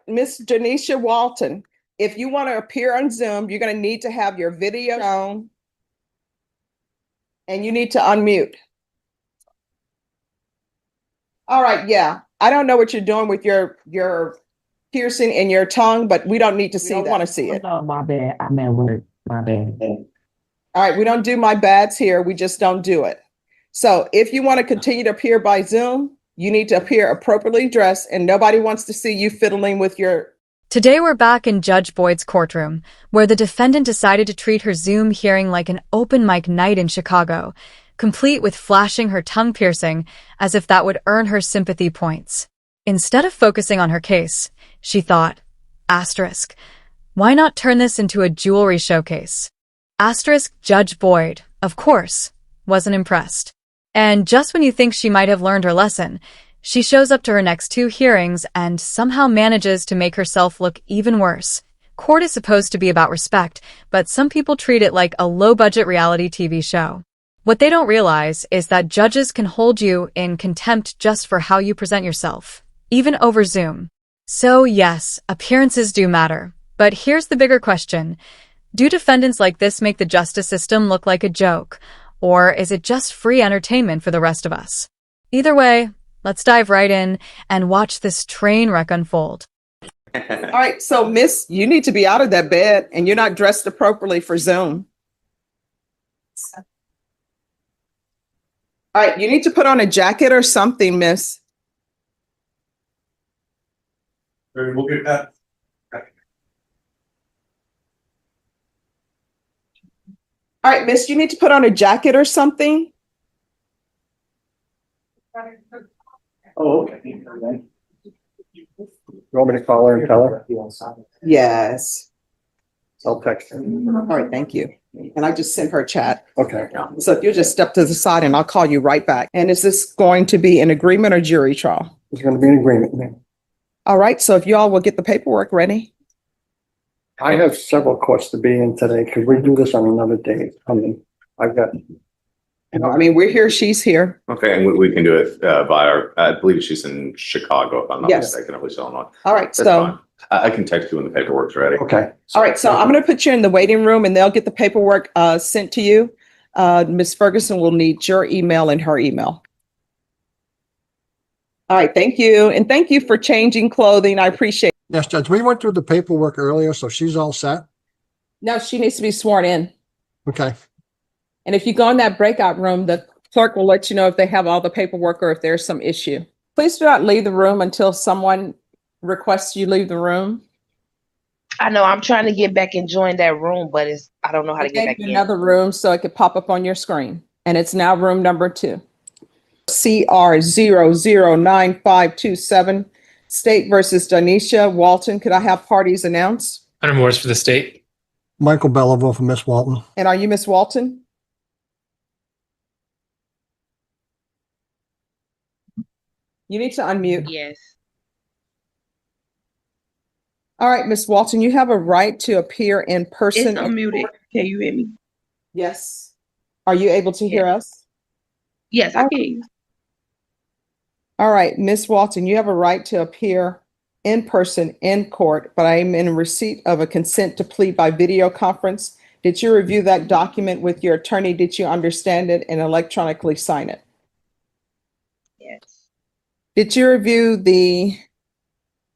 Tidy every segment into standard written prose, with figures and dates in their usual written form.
Miss Janisha Walton, if you want to appear on Zoom, you're going to need to have your video on and you need to unmute. All right, yeah. I don't know what you're doing with your piercing in your tongue, but we don't need to see that. Want to see it. No, my bad. I'm at work. My bad. All right, we don't do my bads here. We just don't do it. So if you want to continue to appear by Zoom, you need to appear appropriately dressed, and nobody wants to see you fiddling with your... Today we're back in Judge Boyd's courtroom, where the defendant decided to treat her Zoom hearing like an open mic night in Chicago, complete with flashing her tongue piercing as if that would earn her sympathy points. Instead of focusing on her case, she thought, asterisk, why not turn this into a jewelry showcase? Asterisk Judge Boyd, of course, wasn't impressed. And just when you think she might have learned her lesson, she shows up to her next two hearings and somehow manages to make herself look even worse. Court is supposed to be about respect, but some people treat it like a low-budget reality TV show. What they don't realize is that judges can hold you in contempt just for how you present yourself, even over Zoom. So yes, appearances do matter. But here's the bigger question. Do defendants like this make the justice system look like a joke? Or is it just free entertainment for the rest of us? Either way, let's dive right in and watch this train wreck unfold. All right, so Miss, you need to be out of that bed and you're not dressed appropriately for Zoom. All right, you need to put on a jacket or something, Miss. We'll get that. All right, Miss, you need to put on a jacket or something. Oh, okay. You want me to call her and tell her? Yes. I'll text her. All right, thank you. And I just sent her a chat. Okay. So if you just step to the side and I'll call you right back. And is this going to be an agreement or jury trial? It's going to be an agreement, ma'am. All right, so if you all will get the paperwork ready. I have several courts to be in today because we do this on another day. I've got. I mean, we're here, she's here. Okay, and we can do it via, I believe she's in Chicago, if I'm not Yes. mistaken, at least Illinois. All right, That's so, fine. I can text you when the paperwork's ready. Okay. all right, so I'm going to put you in the waiting room and they'll get the paperwork sent to you. Ms. Ferguson will need your email and her email. All right, thank you. And thank you for changing clothing. I appreciate it. Yes, Judge, we went through the paperwork earlier, so she's all set. No, she needs to be sworn in. Okay. And if you go in that breakout room, the clerk will let you know if they have all the paperwork or if there's some issue. Please do not leave the room until someone requests you leave the room. I know I'm trying to get back and join that room, but I don't know how to get back in. Another room so it could pop up on your screen. And it's now room number 2. CR 009527, State versus Janisha Walton. Could I have parties announced? Hunter Morris for the state. Michael Belleville for Miss Walton. And are you Miss Walton? You need to unmute. Yes. All right, Miss Walton, you have a right to appear in person. It's unmuted. Can you hear me? Yes. Are you able to hear us? Yes, I can hear you. All right, Miss Walton, you have a right to appear in person in court, but I am in receipt of a consent to plead by video conference. Did you review that document with your attorney? Did you understand it and electronically sign it? Yes. Did you review the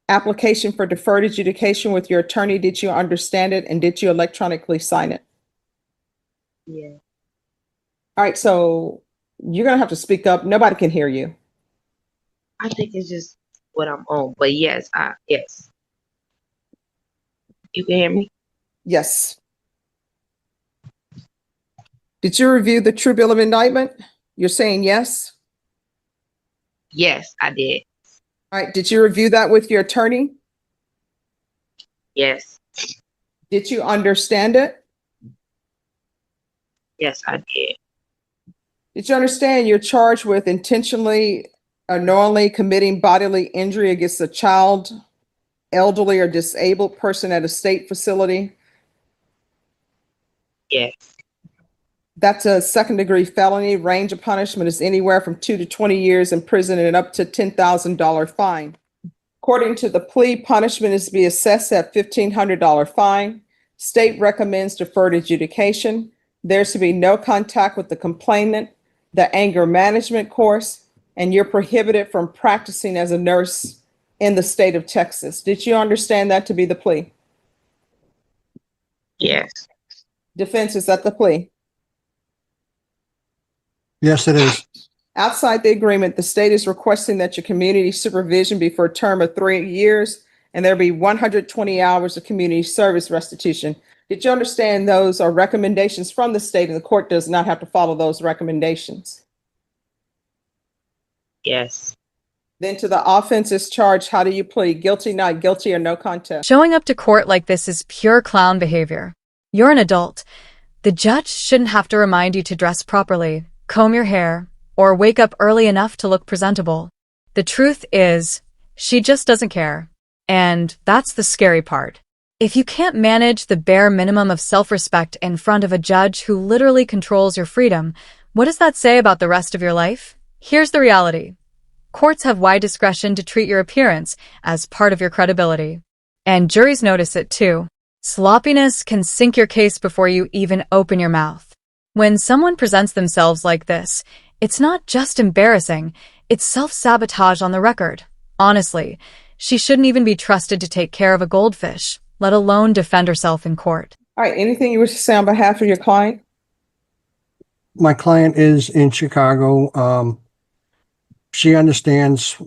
application for deferred adjudication with your attorney? Did you understand it and did you electronically sign it? Yeah. All right, so you're gonna have to speak up. Nobody can hear you. I think it's just what I'm on, but yes, yes. You can hear me? Yes. Did you review the true bill of indictment? You're saying yes? Yes, I did. All right, did you review that with your attorney? Yes. Did you understand it? Yes, I did. Did you understand you're charged with intentionally or knowingly committing bodily injury against a child, elderly, or disabled person at a state facility? Yes. That's a second-degree felony. Range of punishment is anywhere from 2 to 20 years in prison and up to $10,000 fine. According to the plea, punishment is to be assessed at $1,500 fine. State recommends deferred adjudication. There's to be no contact with the complainant, the anger management course, and you're prohibited from practicing as a nurse in the state of Texas. Did you understand that to be the plea? Yes. Defense, is that the plea? Yes, it is. Outside the agreement, the state is requesting that your community supervision be for a term of 3 years, and there be 120 hours of community service restitution. Did you understand those are recommendations from the state, and the court does not have to follow those recommendations? Yes. Then to the offenses charged, how do you plead? Guilty, not guilty, or no contest? Showing up to court like this is pure clown behavior. You're an adult. The judge shouldn't have to remind you to dress properly, comb your hair, or wake up early enough to look presentable. The truth is, she just doesn't care. And that's the scary part. If you can't manage the bare minimum of self-respect in front of a judge who literally controls your freedom, what does that say about the rest of your life? Here's the reality. Courts have wide discretion to treat your appearance as part of your credibility. And juries notice it too. Sloppiness can sink your case before you even open your mouth. When someone presents themselves like this, it's not just embarrassing, it's self-sabotage on the record. Honestly, she shouldn't even be trusted to take care of a goldfish, let alone defend herself in court. All right, anything you wish to say on behalf of your client? My client is in Chicago. She understands,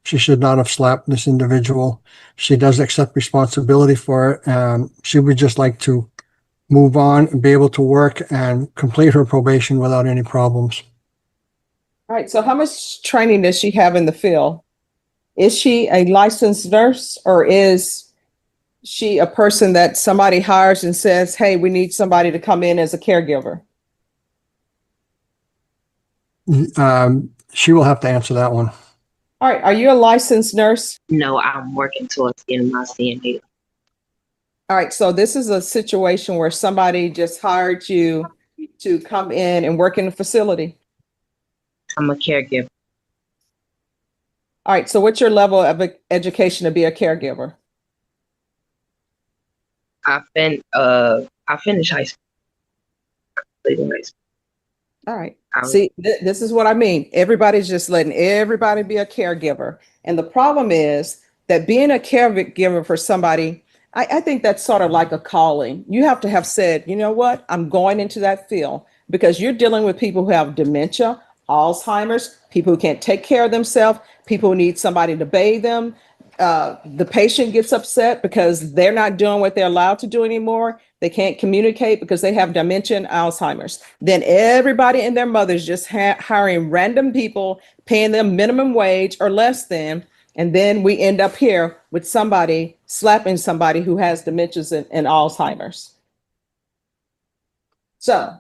she should not have slapped this individual. She does accept responsibility for it. She would just like to move on and be able to work and complete her probation without any problems. All right, so how much training does she have in the field? Is she a licensed nurse, or is she a person that somebody hires and says, hey, we need somebody to come in as a caregiver? She will have to answer that one. All right, are you a licensed nurse? No, I'm working towards getting my CNA. All right, so this is a situation where somebody just hired you to come in and work in the facility. I'm a caregiver. All right, so what's your level of education to be a caregiver? I finished high school. Completed high school. All right. See, this is what I mean. Everybody's just letting everybody be a caregiver. And the problem is that being a caregiver for somebody, I think that's sort of like a calling. You have to have said, you know what, I'm going into that field, because you're dealing with people who have dementia, Alzheimer's, people who can't take care of themselves, people who need somebody to bathe them. The patient gets upset because they're not doing what they're allowed to do anymore. They can't communicate because they have dementia and Alzheimer's. Then everybody and their mothers just hiring random people, paying them minimum wage or less than. And then we end up here with somebody slapping somebody who has dementias and Alzheimer's. So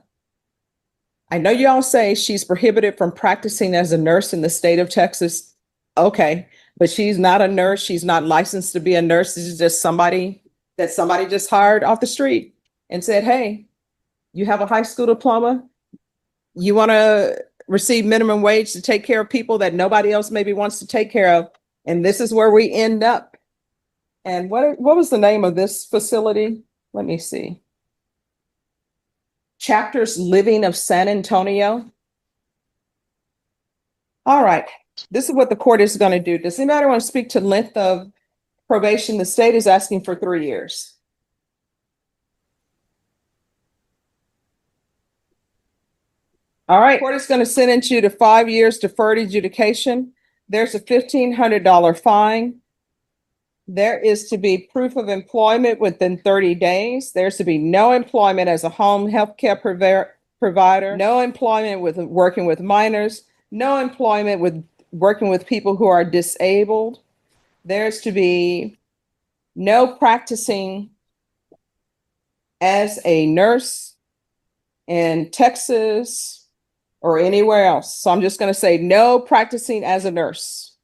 I know y'all say she's prohibited from practicing as a nurse in the state of Texas. Okay, but she's not a nurse. She's not licensed to be a nurse. This is just somebody that somebody just hired off the street and said, hey, you have a high school diploma. You want to receive minimum wage to take care of people that nobody else maybe wants to take care of. And this is where we end up. And what was the name of this facility? Let me see. Chapters Living of San Antonio. All right. This is what the court is going to do. Does anybody want to speak to length of probation? The state is asking for 3 years. All right. Court is going to sentence you to 5 years deferred adjudication. There's a $1,500 fine. There is to be proof of employment within 30 days. There's to be no employment as a home health care provider, no employment with working with minors, no employment with working with people who are disabled. There's to be no practicing as a nurse in Texas or anywhere else. So I'm just going to say no practicing as a nurse.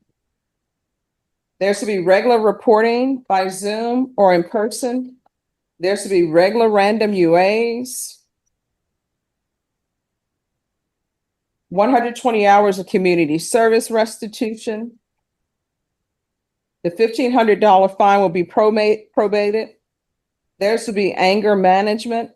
There's to be regular reporting by Zoom or in person. There's to be regular random UAs. 120 hours of community service restitution. The $1,500 fine will be probated. There's to be anger management.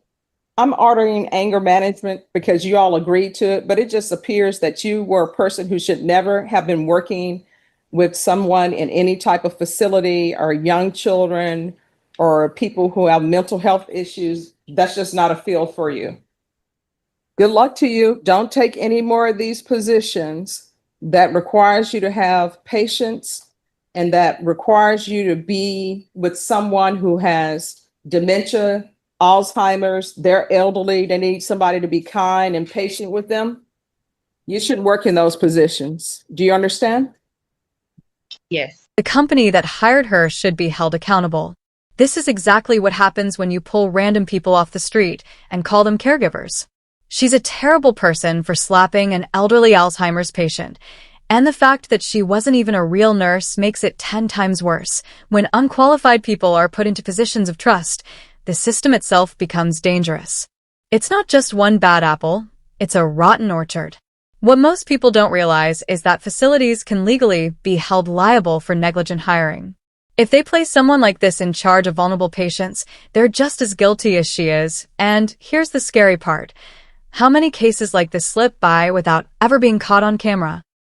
I'm ordering anger management because you all agreed to it, but it just appears that you were a person who should never have been working with someone in any type of facility or young children or people who have mental health issues. That's just not a field for you. Good luck to you. Don't take any more of these positions that requires you to have patience and that requires you to be with someone who has dementia, Alzheimer's, they're elderly, they need somebody to be kind and patient with them. You shouldn't work in those positions. Do you understand? Yes. The company that hired her should be held accountable. This is exactly what happens when you pull random people off the street and call them caregivers. She's a terrible person for slapping an elderly Alzheimer's patient, and the fact that she wasn't even a real nurse makes it 10 times worse. When unqualified people are put into positions of trust, the system itself becomes dangerous. It's not just one bad apple, it's a rotten orchard. What most people don't realize is that facilities can legally be held liable for negligent hiring. If they place someone like this in charge of vulnerable patients, they're just as guilty as she is. And here's the scary part. How many cases like this slip by without ever being caught on camera?